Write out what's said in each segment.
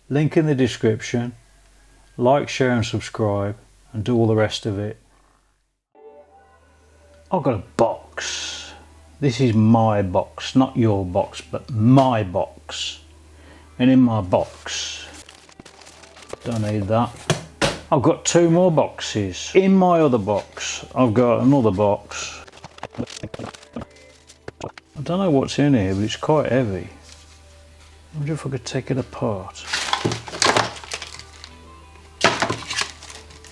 Link in the description. Like, share and subscribe, and do all the rest of it. I've got a box. This is my box, not your box, but my box. And in my box, don't need that, I've got two more boxes. In my other box, I've got another box. I don't know what's in here, but it's quite heavy. I wonder if I could take it apart.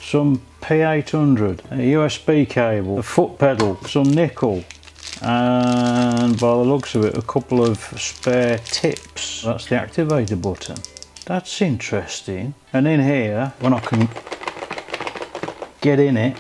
Some P800, a USB cable, a foot pedal, some nickel, and by the looks of it, a couple of spare tips. That's the activator button. That's interesting. And in here, when I can get in it,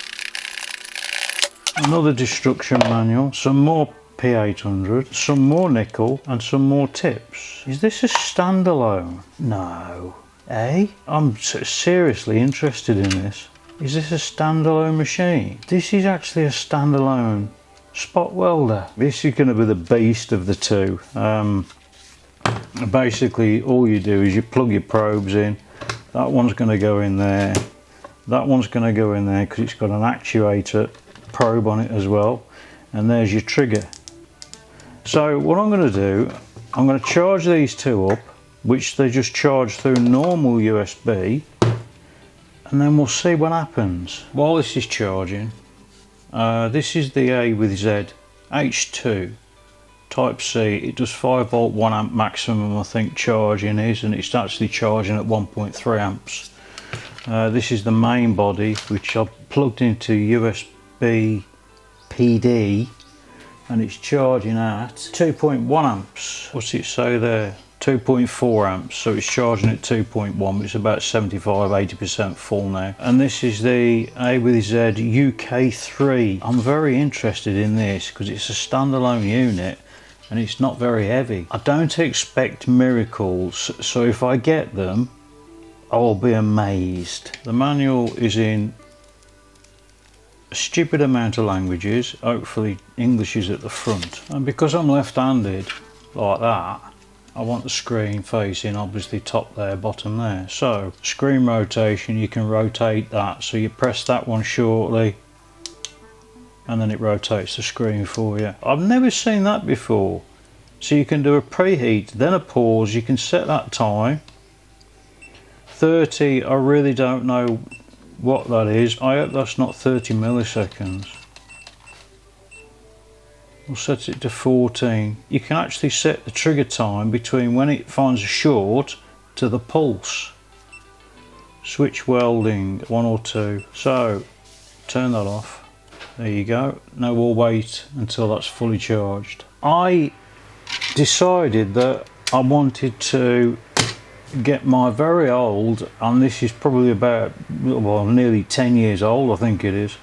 another destruction manual, some more P800, some more nickel, and some more tips. Is this a standalone? No. Eh? I'm seriously interested in this. Is this a standalone machine? This is actually a standalone spot welder. This is going to be the beast of the two. Basically all you do is you plug your probes in. That one's going to go in there. That one's going to go in there because it's got an actuator probe on it as well. And there's your trigger. So what I'm going to do, I'm going to charge these two up, which they just charge through normal USB. And then we'll see what happens. While this is charging, this is the AWithZ H2 Type C. It does 5 volt 1 amp maximum, I think charging is, and it's actually charging at 1.3 amps. This is the main body, which I've plugged into USB PD, and it's charging at 2.1 amps. What's it say there? 2.4 amps, so it's charging at 2.1, but it's about 75–80% full now. And this is the AWithZ UK3. I'm very interested in this because it's a standalone unit and it's not very heavy. I don't expect miracles, so if I get them, I'll be amazed. The manual is in a stupid amount of languages. Hopefully English is at the front. And because I'm left-handed like that, I want the screen facing obviously top there, bottom there. So screen rotation, you can rotate that. So you press that one shortly and then it rotates the screen for you. I've never seen that before. So you can do a preheat, then a pause. You can set that time. 30, I really don't know what that is. I hope that's not 30 milliseconds. We'll set it to 14. You can actually set the trigger time between when it finds a short to the pulse. Switch welding 1 or 2. So turn that off. There you go. Now we'll wait until that's fully charged. I decided that I wanted to get my very old, and this is probably about, well, nearly 10 years old, I think it is,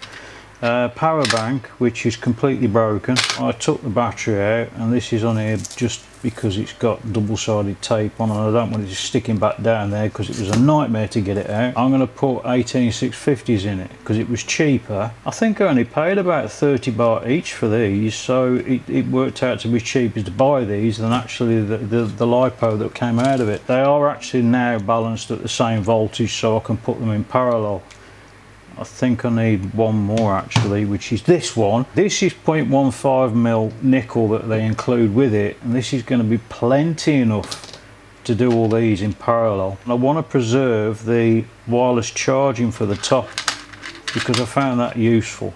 power bank, which is completely broken. I took the battery out, and this is on here just because it's got double-sided tape on, and I don't want it sticking back down there because it was a nightmare to get it out. I'm going to put 18650s in it because it was cheaper. I think I only paid about 30 baht each for these, so it worked out to be cheaper to buy these than actually the LiPo that came out of it. They are actually now balanced at the same voltage, so I can put them in parallel. I think I need one more actually, which is this one. This is 0.15mm nickel that they include with it, and this is going to be plenty enough to do all these in parallel. And I want to preserve the wireless charging for the top because I found that useful.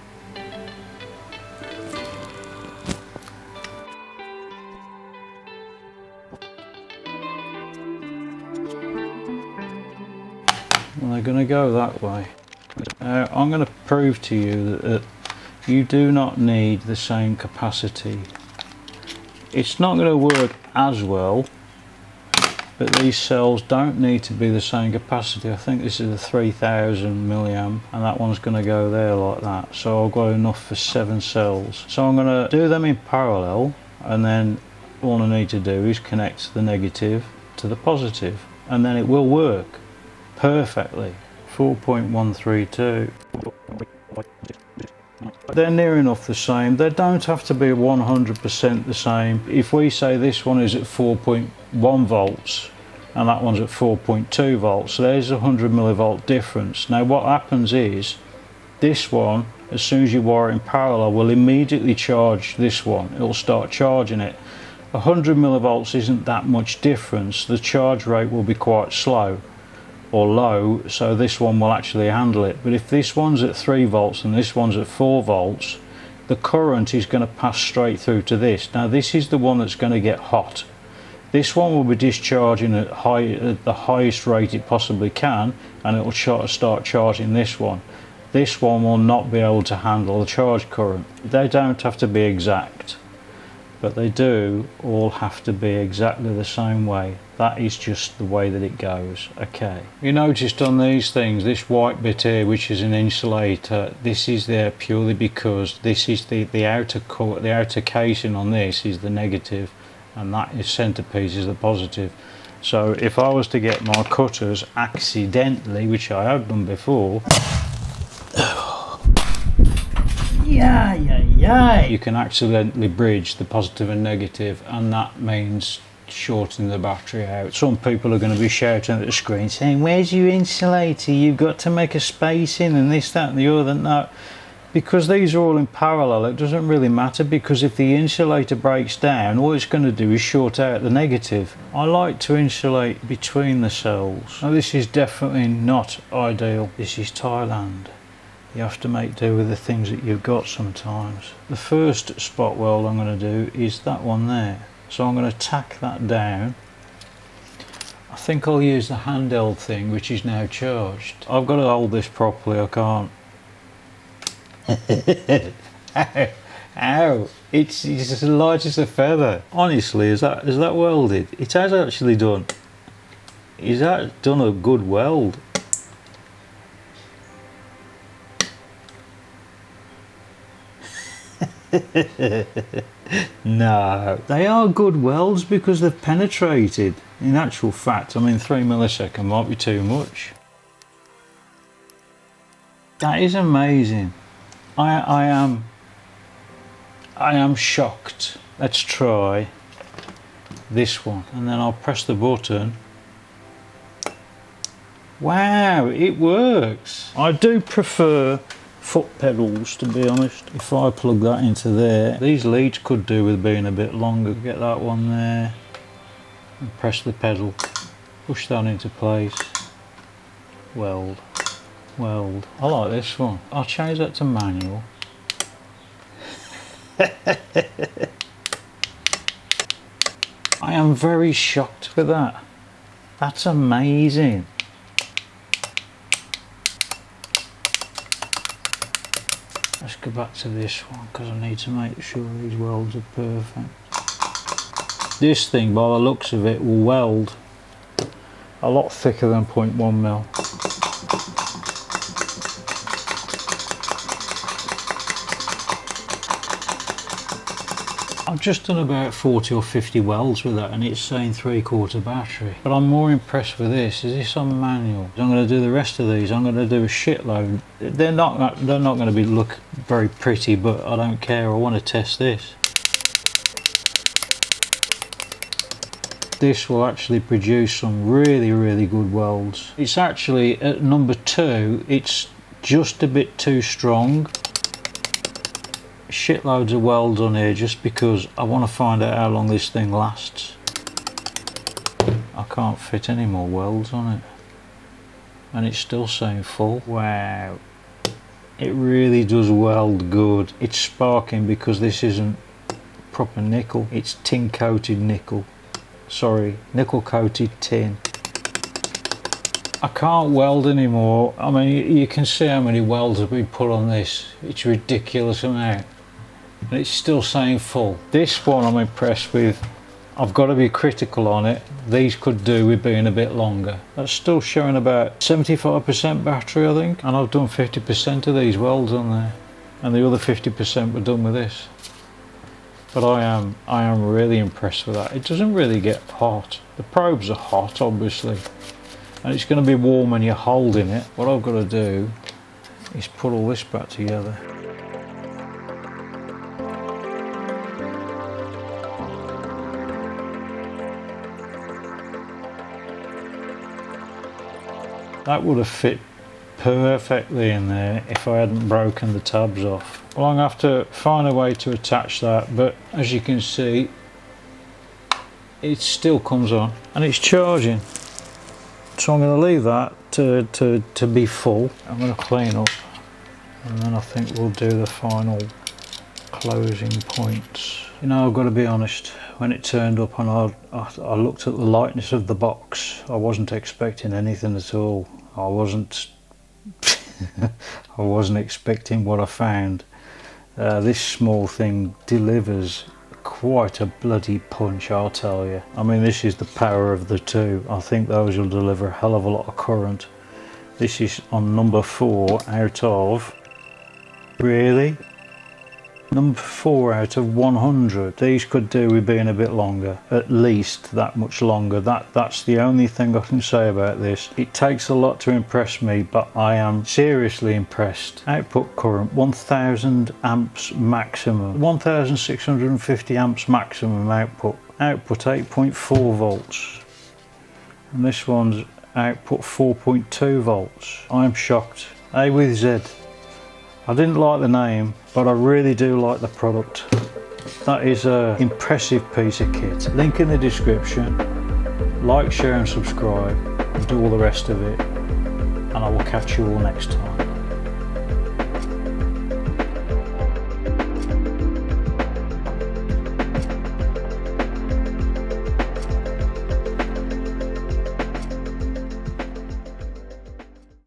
Well, they're going to go that way. I'm going to prove to you that you do not need the same capacity. It's not going to work as well, but these cells don't need to be the same capacity. I think this is a 3000 milliamp and that one's going to go there like that, so I've got enough for 7 cells. So I'm going to do them in parallel, and then all I need to do is connect the negative to the positive, and then it will work perfectly. 4.132. They're near enough the same. They don't have to be 100% the same. If we say this one is at 4.1 volts and that one's at 4.2 volts. So there's a 100 millivolt difference. Now what happens is, this one, as soon as you wire it in parallel, will immediately charge this one. It'll start charging it. 100 millivolts isn't that much difference. The charge rate will be quite slow or low, so this one will actually handle it. But if this one's at 3 volts and this one's at 4 volts, the current is going to pass straight through to this. Now this is the one that's going to get hot. This one will be discharging at the highest rate it possibly can, and it will start charging this one. This one will not be able to handle the charge current. They don't have to be exact, but they do all have to be exactly the same way. That is just the way that it goes. Okay. You noticed on these things, this white bit here, which is an insulator, this is there purely because this is the outer casing on this is the negative, and that is centerpiece is the positive. So if I was to get my cutters accidentally, which I have done before, you can accidentally bridge the positive and negative, and that means shortening the battery out. Some people are going to be shouting at the screen saying, where's your insulator, you've got to make a space in and this, that and the other. No, because these are all in parallel, it doesn't really matter, because if the insulator breaks down, all it's going to do is short out the negative. I like to insulate between the cells. Now this is definitely not ideal. This is Thailand. You have to make do with the things that you've got sometimes. The first spot weld I'm going to do is that one there. So I'm going to tack that down. I think I'll use the handheld thing, which is now charged. I've got to hold this properly, I can't. Ow, ow. It's as light as a feather. Honestly, is that welded? It has actually done. Is that done a good weld? No, they are good welds because they've penetrated. In actual fact, I mean 3 milliseconds might be too much. That is amazing. I am shocked. Let's try this one, and then I'll press the button. Wow, it works. I do prefer foot pedals, to be honest. If I plug that into there, these leads could do with being a bit longer. Get that one there and press the pedal, push that into place, weld, weld. I like this one. I'll change that to manual. I am very shocked with that. That's amazing. Let's go back to this one because I need to make sure these welds are perfect. This thing, by the looks of it, will weld a lot thicker than 0.1 mil. I've just done about 40 or 50 welds with that, and it's saying 3/4 battery. But I'm more impressed with this. Is this on manual? I'm going to do the rest of these. I'm going to do a shitload. They're not going to look very pretty, but I don't care. I want to test this. This will actually produce some really, really good welds. It's actually at number 2. It's just a bit too strong. Shitloads of welds on here just because I want to find out how long this thing lasts. I can't fit any more welds on it, and it's still saying full. Wow, it really does weld good. It's sparking because this isn't proper nickel, it's tin coated nickel. Sorry, nickel coated tin. I can't weld anymore. I mean, you can see how many welds have been put on this. It's a ridiculous amount. And it's still saying full. This one I'm impressed with. I've got to be critical on it. These could do with being a bit longer. That's still showing about 75% battery, I think. And I've done 50% of these welds on there. And the other 50% were done with this. But I am really impressed with that. It doesn't really get hot. The probes are hot, obviously. And it's going to be warm when you're holding it. What I've got to do is put all this back together. That would have fit perfectly in there if I hadn't broken the tabs off. Well, I'm going to have to find a way to attach that, but as you can see, it still comes on and it's charging. So I'm going to leave that to be full. I'm going to clean up, and then I think we'll do the final closing points. You know, I've got to be honest, when it turned up and I looked at the lightness of the box, I wasn't expecting anything at all. I wasn't I wasn't expecting what I found. This small thing delivers quite a bloody punch, I'll tell you. I mean, this is the power of the two. I think those will deliver a hell of a lot of current. This is on number 4 out of, really? Number 4 out of 100. These could do with being a bit longer, at least that much longer. That's the only thing I can say about this. It takes a lot to impress me, but I am seriously impressed. Output current 1000 amps maximum, 1650 amps maximum output. Output 8.4 volts, and this one's output 4.2 volts. I'm shocked. AWithZ. I didn't like the name, but I really do like the product. That is an impressive piece of kit. Link in the description. Like, share and subscribe, and do all the rest of it. And I will catch you all next time.